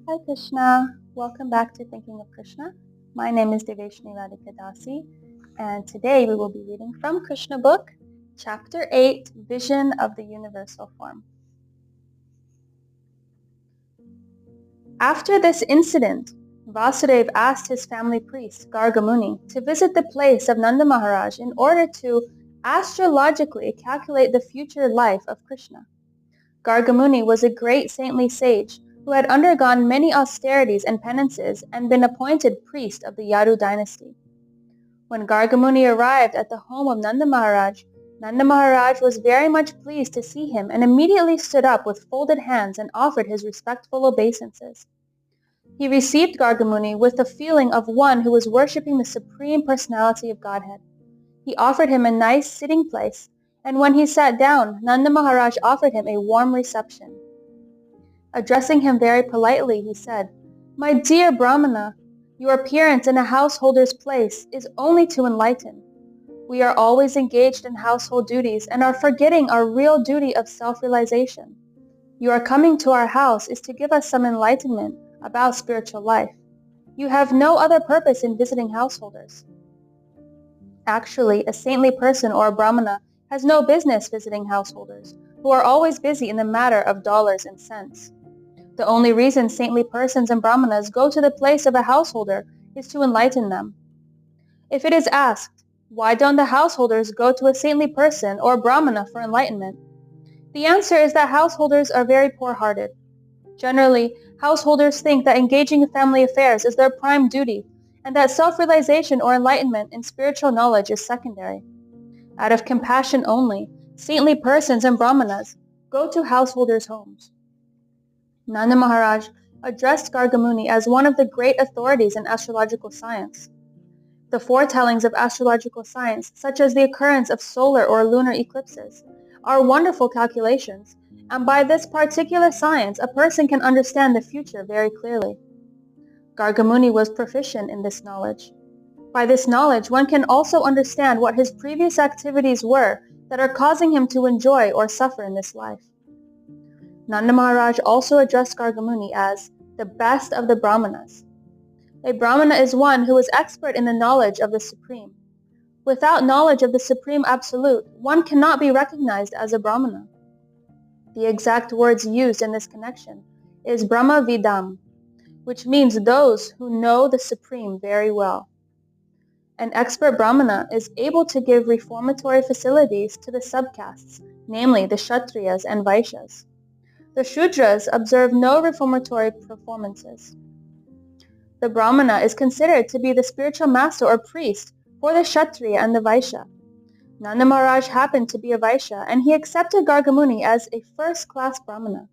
Hare Krishna. Welcome back to Thinking of Krishna. My name is Devesani Radhika Dasi, and today we will be reading from Krishna book, Chapter 8, Vision of the Universal Form. After this incident, Vasudeva asked his family priest, Gargamuni, to visit the place of Nanda Maharaj in order to astrologically calculate the future life of Krishna. Gargamuni was a great saintly sage who had undergone many austerities and penances and been appointed priest of the Yadu dynasty. When Gargamuni arrived at the home of Nanda Maharaj was very much pleased to see him and immediately stood up with folded hands and offered his respectful obeisances. He received Gargamuni with the feeling of one who was worshipping the Supreme Personality of Godhead. He offered him a nice sitting place, and when he sat down, Nanda Maharaj offered him a warm reception. Addressing him very politely, he said, "My dear Brahmana, your appearance in a householder's place is only to enlighten. We are always engaged in household duties and are forgetting our real duty of self-realization. Your coming to our house is to give us some enlightenment about spiritual life. You have no other purpose in visiting householders." Actually, a saintly person or a Brahmana has no business visiting householders, who are always busy in the matter of dollars and cents. The only reason saintly persons and Brahmanas go to the place of a householder is to enlighten them. If it is asked, why don't the householders go to a saintly person or Brahmana for enlightenment? The answer is that householders are very poor-hearted. Generally, householders think that engaging in family affairs is their prime duty, and that self-realization or enlightenment in spiritual knowledge is secondary. Out of compassion only, saintly persons and Brahmanas go to householders' homes. Nanda Maharaj addressed Gargamuni as one of the great authorities in astrological science. The foretellings of astrological science, such as the occurrence of solar or lunar eclipses, are wonderful calculations, and by this particular science a person can understand the future very clearly. Gargamuni was proficient in this knowledge. By this knowledge, one can also understand what his previous activities were that are causing him to enjoy or suffer in this life. Nanda Maharaj also addressed Gargamuni as the best of the Brahmanas. A Brahmana is one who is expert in the knowledge of the Supreme. Without knowledge of the Supreme Absolute, one cannot be recognized as a Brahmana. The exact words used in this connection is Brahma Vidam, which means those who know the Supreme very well. An expert Brahmana is able to give reformatory facilities to the subcastes, namely the Kshatriyas and Vaishyas. The Shudras observe no reformatory performances. The Brahmana is considered to be the spiritual master or priest for the Kshatriya and the Vaishya. Nanda Maharaj happened to be a Vaishya, and he accepted Gargamuni as a first-class Brahmana.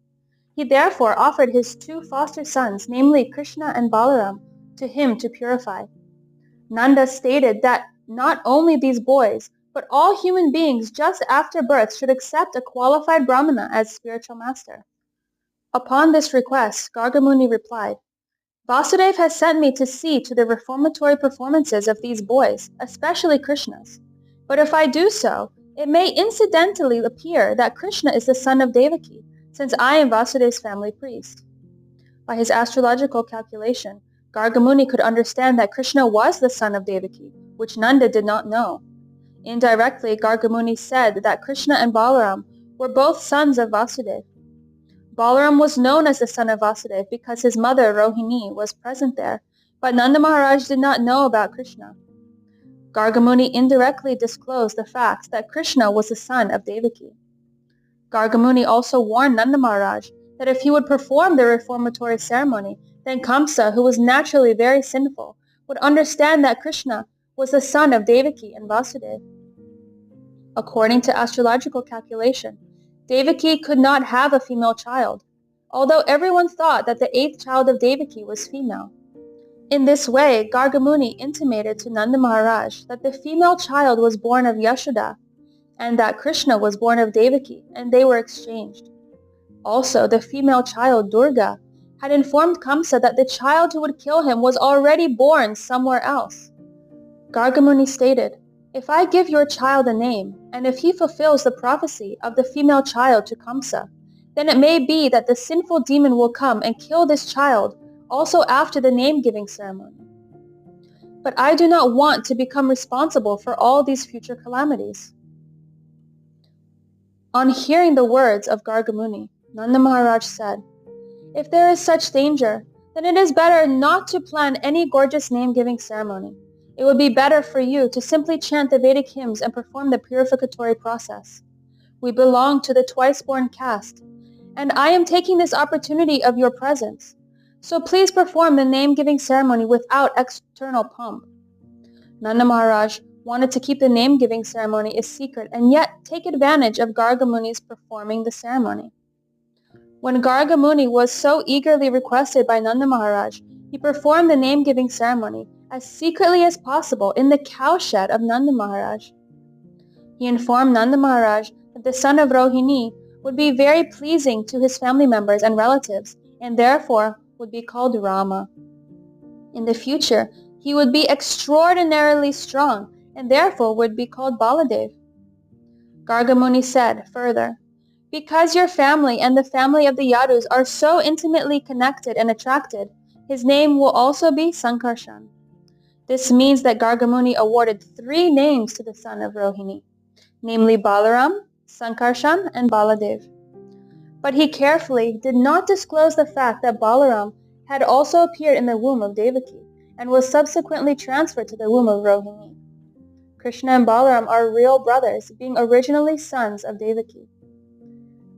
He therefore offered his two foster sons, namely Krsna and Balaram, to him to purify. Nanda stated that not only these boys, but all human beings just after birth should accept a qualified Brahmana as spiritual master. Upon this request, Gargamuni replied, "Vasudeva has sent me to see to the reformatory performances of these boys, especially Krishna's. But if I do so, it may incidentally appear that Krishna is the son of Devaki, since I am Vasudeva's family priest." By his astrological calculation, Gargamuni could understand that Krishna was the son of Devaki, which Nanda did not know. Indirectly, Gargamuni said that Krishna and Balaram were both sons of Vasudeva. Balaram was known as the son of Vasudeva because his mother, Rohini, was present there, but Nanda Maharaj did not know about Krishna. Gargamuni indirectly disclosed the fact that Krishna was the son of Devaki. Gargamuni also warned Nanda Maharaj that if he would perform the reformatory ceremony, then Kamsa, who was naturally very sinful, would understand that Krishna was the son of Devaki and Vasudeva. According to astrological calculation, Devaki could not have a female child, although everyone thought that the eighth child of Devaki was female. In this way, Gargamuni intimated to Nanda Maharaj that the female child was born of Yashoda, and that Krishna was born of Devaki, and they were exchanged. Also, the female child, Durga, had informed Kamsa that the child who would kill him was already born somewhere else. Gargamuni stated, "If I give your child a name, and if he fulfills the prophecy of the female child to Kamsa, then it may be that the sinful demon will come and kill this child also after the name-giving ceremony. But I do not want to become responsible for all these future calamities." On hearing the words of Gargamuni, Nanda Maharaj said, "If there is such danger, then it is better not to plan any gorgeous name-giving ceremony. It would be better for you to simply chant the Vedic hymns and perform the purificatory process. We belong to the twice-born caste, and I am taking this opportunity of your presence. So please perform the name-giving ceremony without external pomp." Nanda Maharaj wanted to keep the name-giving ceremony a secret and yet take advantage of Gargamuni's performing the ceremony. When Gargamuni was so eagerly requested by Nanda Maharaj, he performed the name-giving ceremony as secretly as possible in the cowshed of Nanda Maharaj. He informed Nanda Maharaj that the son of Rohini would be very pleasing to his family members and relatives, and therefore would be called Rama. In the future, he would be extraordinarily strong, and therefore would be called Baladev. Gargamuni said further, "Because your family and the family of the Yadus are so intimately connected and attracted, his name will also be Sankarshan." This means that Gargamuni awarded 3 names to the son of Rohini, namely Balaram, Sankarshan, and Baladev. But he carefully did not disclose the fact that Balaram had also appeared in the womb of Devaki and was subsequently transferred to the womb of Rohini. Krishna and Balaram are real brothers, being originally sons of Devaki.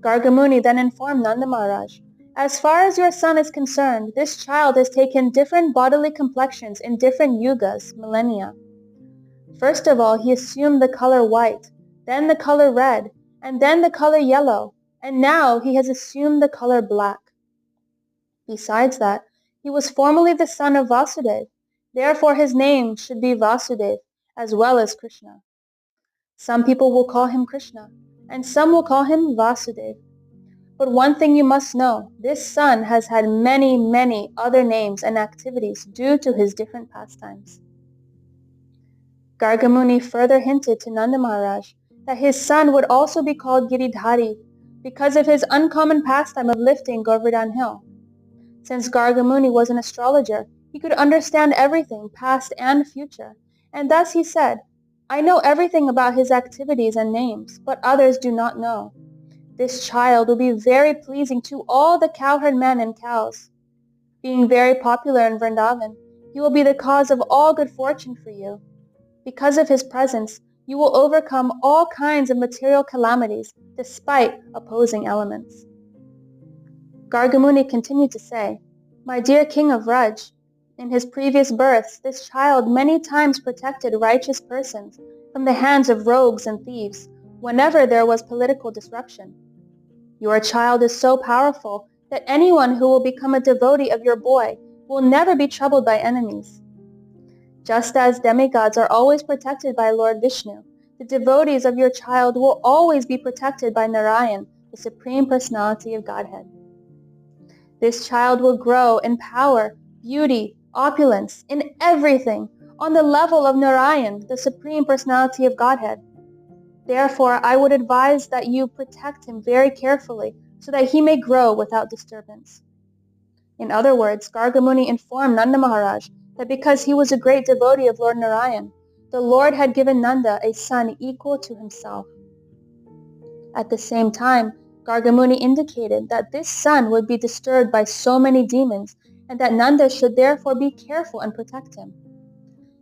Gargamuni then informed Nanda Maharaj, "As far as your son is concerned, this child has taken different bodily complexions in different yugas, millennia. First of all, he assumed the color white, then the color red, and then the color yellow, and now he has assumed the color black. Besides that, he was formerly the son of Vasudev, therefore his name should be Vasudev, as well as Krishna. Some people will call him Krishna, and some will call him Vasudev. But one thing you must know, this son has had many, many other names and activities due to his different pastimes." Gargamuni further hinted to Nanda Maharaj that his son would also be called Giridhari because of his uncommon pastime of lifting Govardhan Hill. Since Gargamuni was an astrologer, he could understand everything, past and future, and thus he said, "I know everything about his activities and names, but others do not know. This child will be very pleasing to all the cowherd men and cows. Being very popular in Vrindavan, he will be the cause of all good fortune for you. Because of his presence, you will overcome all kinds of material calamities despite opposing elements." Gargamuni continued to say, "My dear king of Raj, in his previous births, this child many times protected righteous persons from the hands of rogues and thieves whenever there was political disruption. Your child is so powerful that anyone who will become a devotee of your boy will never be troubled by enemies. Just as demigods are always protected by Lord Vishnu, the devotees of your child will always be protected by Narayan, the Supreme Personality of Godhead. This child will grow in power, beauty, opulence, in everything, on the level of Narayan, the Supreme Personality of Godhead. Therefore, I would advise that you protect him very carefully so that he may grow without disturbance." In other words, Gargamuni informed Nanda Maharaj that because he was a great devotee of Lord Narayan, the Lord had given Nanda a son equal to himself. At the same time, Gargamuni indicated that this son would be disturbed by so many demons and that Nanda should therefore be careful and protect him.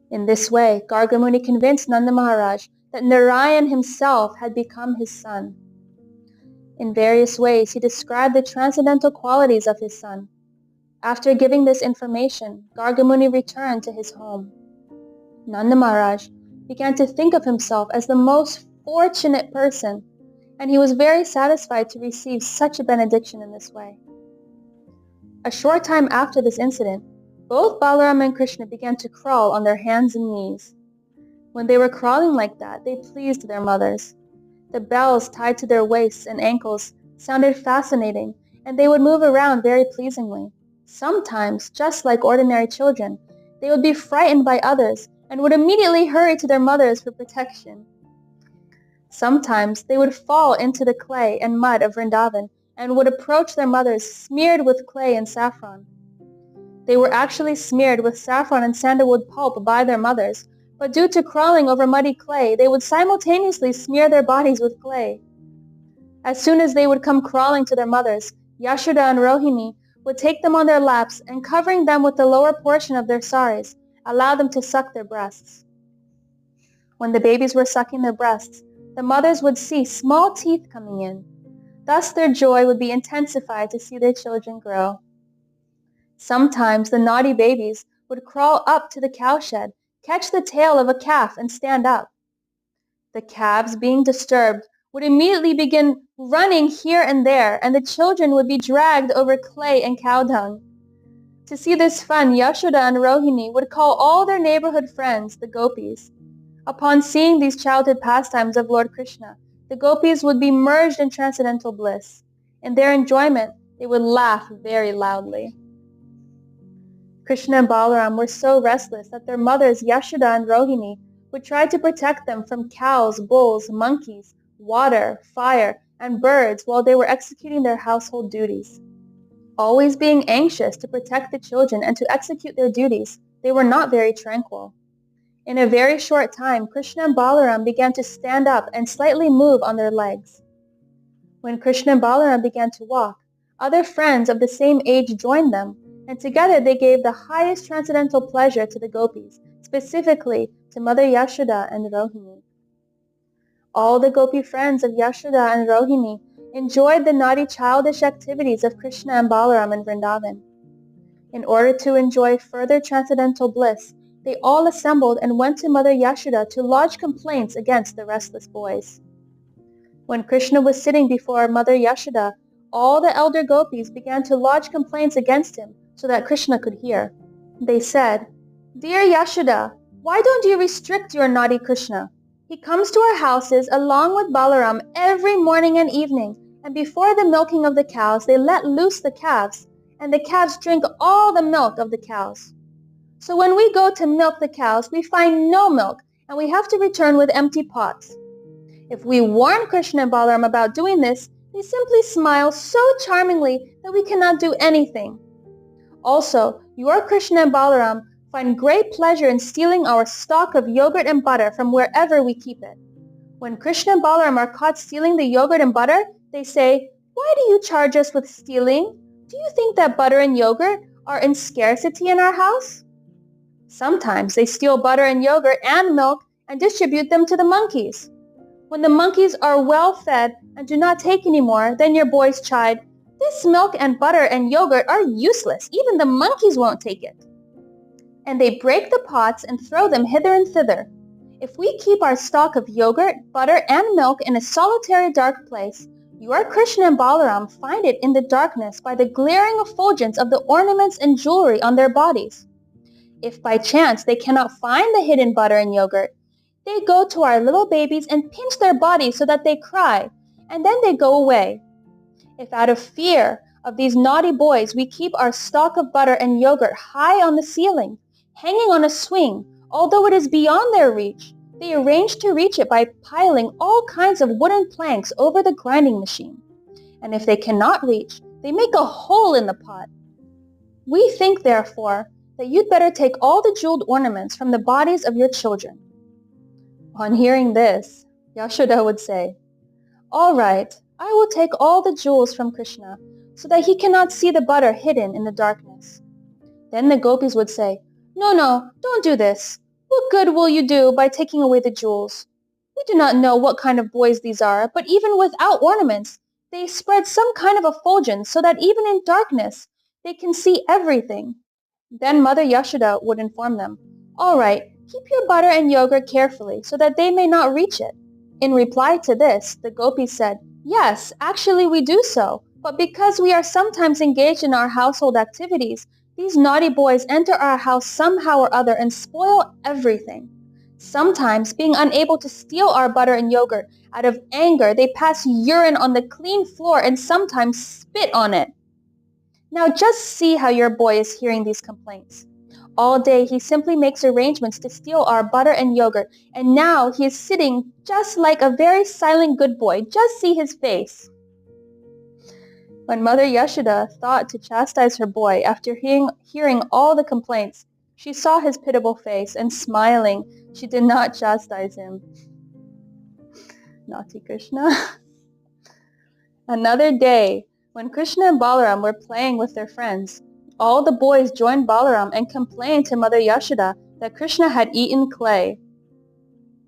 In this way, Gargamuni convinced Nanda Maharaj that Narayan himself had become his son. In various ways, he described the transcendental qualities of his son. After giving this information, Gargamuni returned to his home. Nanda Maharaj began to think of himself as the most fortunate person, and he was very satisfied to receive such a benediction in this way. A short time after this incident, both Balaram and Krishna began to crawl on their hands and knees. When they were crawling like that, they pleased their mothers. The bells tied to their waists and ankles sounded fascinating, and they would move around very pleasingly. Sometimes, just like ordinary children, they would be frightened by others and would immediately hurry to their mothers for protection. Sometimes they would fall into the clay and mud of Vrindavan and would approach their mothers smeared with clay and saffron. They were actually smeared with saffron and sandalwood pulp by their mothers, but due to crawling over muddy clay, they would simultaneously smear their bodies with clay. As soon as they would come crawling to their mothers, Yashoda and Rohini would take them on their laps and, covering them with the lower portion of their saris, allow them to suck their breasts. When the babies were sucking their breasts, the mothers would see small teeth coming in. Thus their joy would be intensified to see their children grow. Sometimes the naughty babies would crawl up to the cowshed, catch the tail of a calf, and stand up. The calves, being disturbed, would immediately begin running here and there, and the children would be dragged over clay and cow dung. To see this fun, Yashoda and Rohini would call all their neighborhood friends, the gopis. Upon seeing these childhood pastimes of Lord Krishna, the gopis would be merged in transcendental bliss. In their enjoyment, they would laugh very loudly. Krishna and Balaram were so restless that their mothers, Yashoda and Rohini, would try to protect them from cows, bulls, monkeys, water, fire, and birds while they were executing their household duties. Always being anxious to protect the children and to execute their duties, they were not very tranquil. In a very short time, Krishna and Balaram began to stand up and slightly move on their legs. When Krishna and Balaram began to walk, other friends of the same age joined them, and together they gave the highest transcendental pleasure to the gopis, specifically to Mother Yashoda and Rohini. All the gopi friends of Yashoda and Rohini enjoyed the naughty childish activities of Krishna and Balaram in Vrindavan. In order to enjoy further transcendental bliss, they all assembled and went to Mother Yashoda to lodge complaints against the restless boys. When Krishna was sitting before Mother Yashoda, all the elder gopis began to lodge complaints against him so that Krishna could hear. They said, "Dear Yashoda, why don't you restrict your naughty Krishna? He comes to our houses along with Balaram every morning and evening, and before the milking of the cows, they let loose the calves, and the calves drink all the milk of the cows. So when we go to milk the cows, we find no milk, and we have to return with empty pots. If we warn Krishna and Balaram about doing this, they simply smile so charmingly that we cannot do anything. Also, your Krishna and Balaram find great pleasure in stealing our stock of yogurt and butter from wherever we keep it. When Krishna and Balaram are caught stealing the yogurt and butter, they say, 'Why do you charge us with stealing? Do you think that butter and yogurt are in scarcity in our house?' Sometimes they steal butter and yogurt and milk and distribute them to the monkeys. When the monkeys are well fed and do not take any more, then your boys chide, 'This milk and butter and yogurt are useless. Even the monkeys won't take it.' And they break the pots and throw them hither and thither. If we keep our stock of yogurt, butter, and milk in a solitary dark place, your Krishna and Balaram find it in the darkness by the glaring effulgence of the ornaments and jewelry on their bodies. If by chance they cannot find the hidden butter and yogurt, they go to our little babies and pinch their bodies so that they cry, and then they go away. If out of fear of these naughty boys we keep our stock of butter and yogurt high on the ceiling, hanging on a swing, although it is beyond their reach, they arrange to reach it by piling all kinds of wooden planks over the grinding machine. And if they cannot reach, they make a hole in the pot. We think, therefore, that you'd better take all the jeweled ornaments from the bodies of your children." On hearing this, Yashoda would say, "All right, I will take all the jewels from Krishna, so that he cannot see the butter hidden in the darkness." Then the gopis would say, No, don't do this. What good will you do by taking away the jewels? We do not know what kind of boys these are, but even without ornaments, they spread some kind of effulgence so that even in darkness, they can see everything. Then Mother Yashoda would inform them, "All right, keep your butter and yogurt carefully so that they may not reach it." In reply to this, the gopis said, "Yes, actually we do so, but because we are sometimes engaged in our household activities, these naughty boys enter our house somehow or other and spoil everything. Sometimes, being unable to steal our butter and yogurt, out of anger they pass urine on the clean floor and sometimes spit on it. Now just see how your boy is hearing these complaints. All day he simply makes arrangements to steal our butter and yogurt, and now he is sitting just like a very silent good boy. Just see his face." When Mother Yashoda thought to chastise her boy after hearing all the complaints, she saw his pitiable face, and smiling, she did not chastise him. Naughty Krishna. Another day, when Krishna and Balaram were playing with their friends, all the boys joined Balaram and complained to Mother Yashoda that Krishna had eaten clay.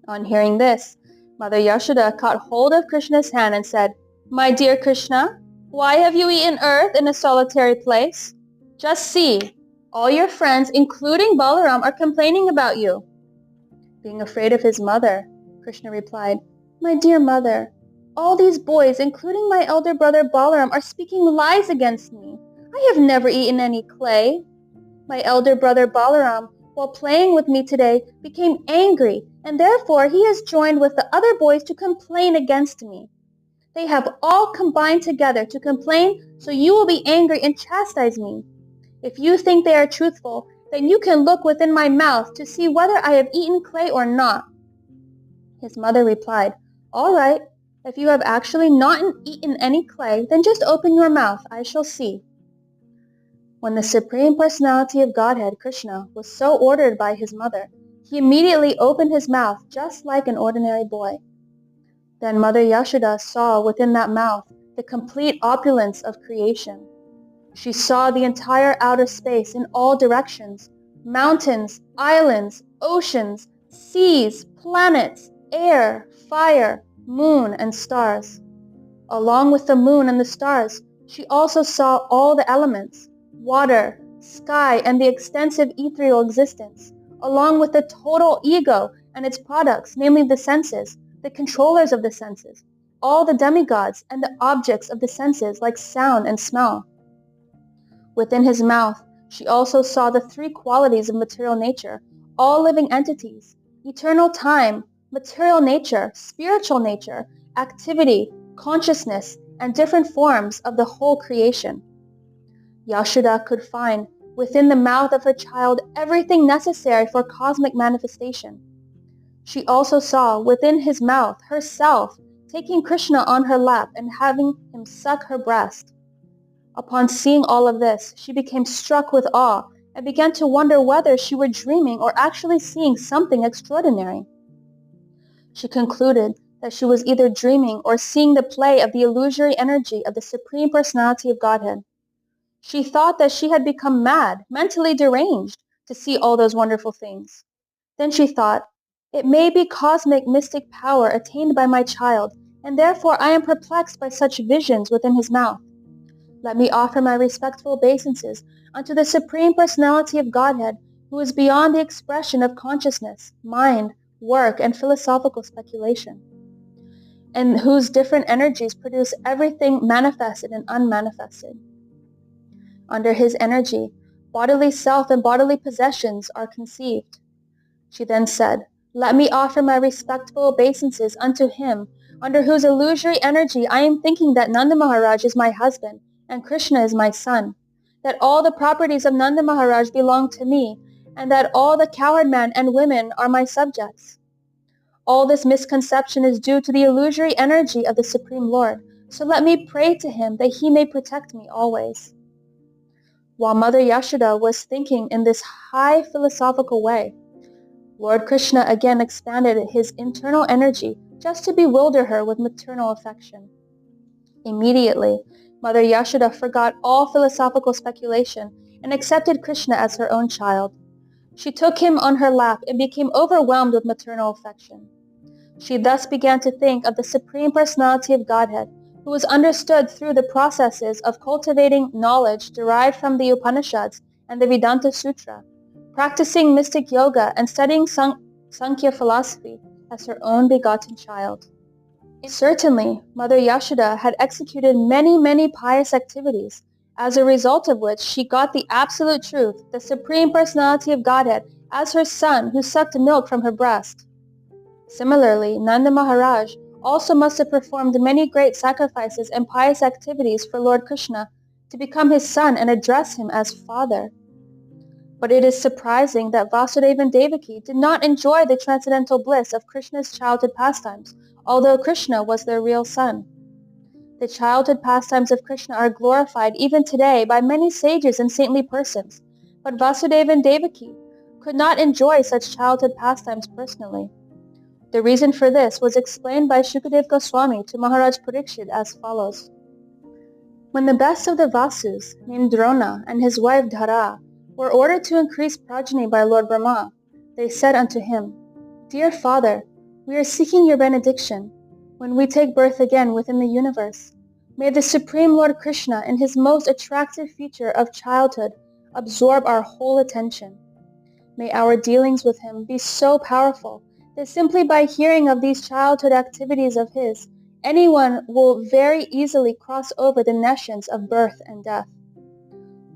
On hearing this, Mother Yashoda caught hold of Krishna's hand and said, "My dear Krishna, why have you eaten earth in a solitary place? Just see, all your friends, including Balaram, are complaining about you." Being afraid of his mother, Krishna replied, "My dear mother, all these boys, including my elder brother Balaram, are speaking lies against me. I have never eaten any clay. My elder brother Balaram, while playing with me today, became angry, and therefore he has joined with the other boys to complain against me. They have all combined together to complain, so you will be angry and chastise me. If you think they are truthful, then you can look within my mouth to see whether I have eaten clay or not." His mother replied, "All right, if you have actually not eaten any clay, then just open your mouth, I shall see." When the Supreme Personality of Godhead, Krishna, was so ordered by his mother, he immediately opened his mouth just like an ordinary boy. Then Mother Yashoda saw within that mouth the complete opulence of creation. She saw the entire outer space in all directions, mountains, islands, oceans, seas, planets, air, fire, moon, and stars. Along with the moon and the stars, she also saw all the elements, water, sky, and the extensive ethereal existence, along with the total ego and its products, namely the senses, the controllers of the senses, all the demigods and the objects of the senses like sound and smell. Within his mouth, she also saw the three qualities of material nature, all living entities, eternal time, material nature, spiritual nature, activity, consciousness, and different forms of the whole creation. Yashoda could find within the mouth of her child everything necessary for cosmic manifestation. She also saw within his mouth herself taking Krishna on her lap and having him suck her breast. Upon seeing all of this, she became struck with awe and began to wonder whether she were dreaming or actually seeing something extraordinary. She concluded that she was either dreaming or seeing the play of the illusory energy of the Supreme Personality of Godhead. She thought that she had become mad, mentally deranged, to see all those wonderful things. Then she thought, "It may be cosmic mystic power attained by my child, and therefore I am perplexed by such visions within his mouth. Let me offer my respectful obeisances unto the Supreme Personality of Godhead, who is beyond the expression of consciousness, mind, work, and philosophical speculation, and whose different energies produce everything manifested and unmanifested. Under his energy, bodily self and bodily possessions are conceived." She then said, "Let me offer my respectful obeisances unto him, under whose illusory energy I am thinking that Nanda Maharaj is my husband, and Krishna is my son, that all the properties of Nanda Maharaj belong to me, and that all the cowherd men and women are my subjects. All this misconception is due to the illusory energy of the Supreme Lord, so let me pray to him that he may protect me always." While Mother Yashoda was thinking in this high philosophical way, Lord Krishna again expanded his internal energy just to bewilder her with maternal affection. Immediately, Mother Yashoda forgot all philosophical speculation and accepted Krishna as her own child. She took him on her lap and became overwhelmed with maternal affection. She thus began to think of the Supreme Personality of Godhead, who was understood through the processes of cultivating knowledge derived from the Upanishads and the Vedanta Sutra, practicing mystic yoga and studying Sankhya philosophy as her own begotten child. Certainly, Mother Yashoda had executed many pious activities, as a result of which she got the absolute truth, the Supreme Personality of Godhead, as her son who sucked milk from her breast. Similarly, Nanda Maharaj also must have performed many great sacrifices and pious activities for Lord Krishna to become his son and address him as father. But it is surprising that Vasudeva and Devaki did not enjoy the transcendental bliss of Krishna's childhood pastimes, although Krishna was their real son. The childhood pastimes of Krishna are glorified even today by many sages and saintly persons, but Vasudeva and Devaki could not enjoy such childhood pastimes personally. The reason for this was explained by Shukadeva Goswami to Maharaj Parikshit as follows. When the best of the Vasus, named Drona, and his wife Dhara, were ordered to increase progeny by Lord Brahma, they said unto him, Dear Father, we are seeking your benediction. When we take birth again within the universe, may the Supreme Lord Krishna in his most attractive feature of childhood absorb our whole attention. May our dealings with him be so powerful that simply by hearing of these childhood activities of his, anyone will very easily cross over the nescience of birth and death.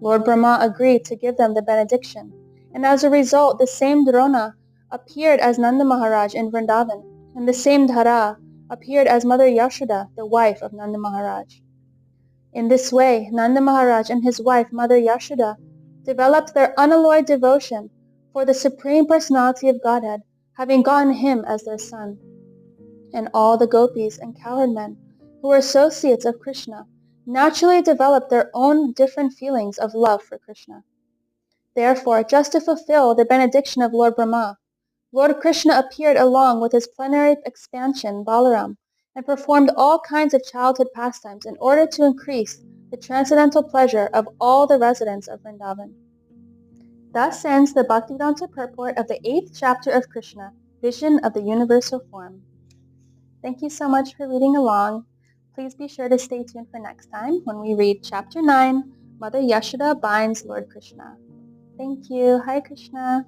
Lord Brahma agreed to give them the benediction, and as a result the same Drona appeared as Nanda Maharaj in Vrindavan, and the same Dhara appeared as Mother Yashoda, the wife of Nanda Maharaj. In this way, Nanda Maharaj and his wife Mother Yashoda developed their unalloyed devotion for the Supreme Personality of Godhead, having gotten him as their son. And all the gopis and cowherd men who were associates of Krishna naturally developed their own different feelings of love for Krishna. Therefore, just to fulfill the benediction of Lord Brahma, Lord Krishna appeared along with his plenary expansion, Balaram, and performed all kinds of childhood pastimes in order to increase the transcendental pleasure of all the residents of Vrindavan. Thus ends the Bhaktivedanta purport of the 8th chapter of Krishna, Vision of the Universal Form. Thank you so much for reading along. Please be sure to stay tuned for next time when we read Chapter 9, Mother Yashoda Binds Lord Krishna. Thank you. Hare Krishna.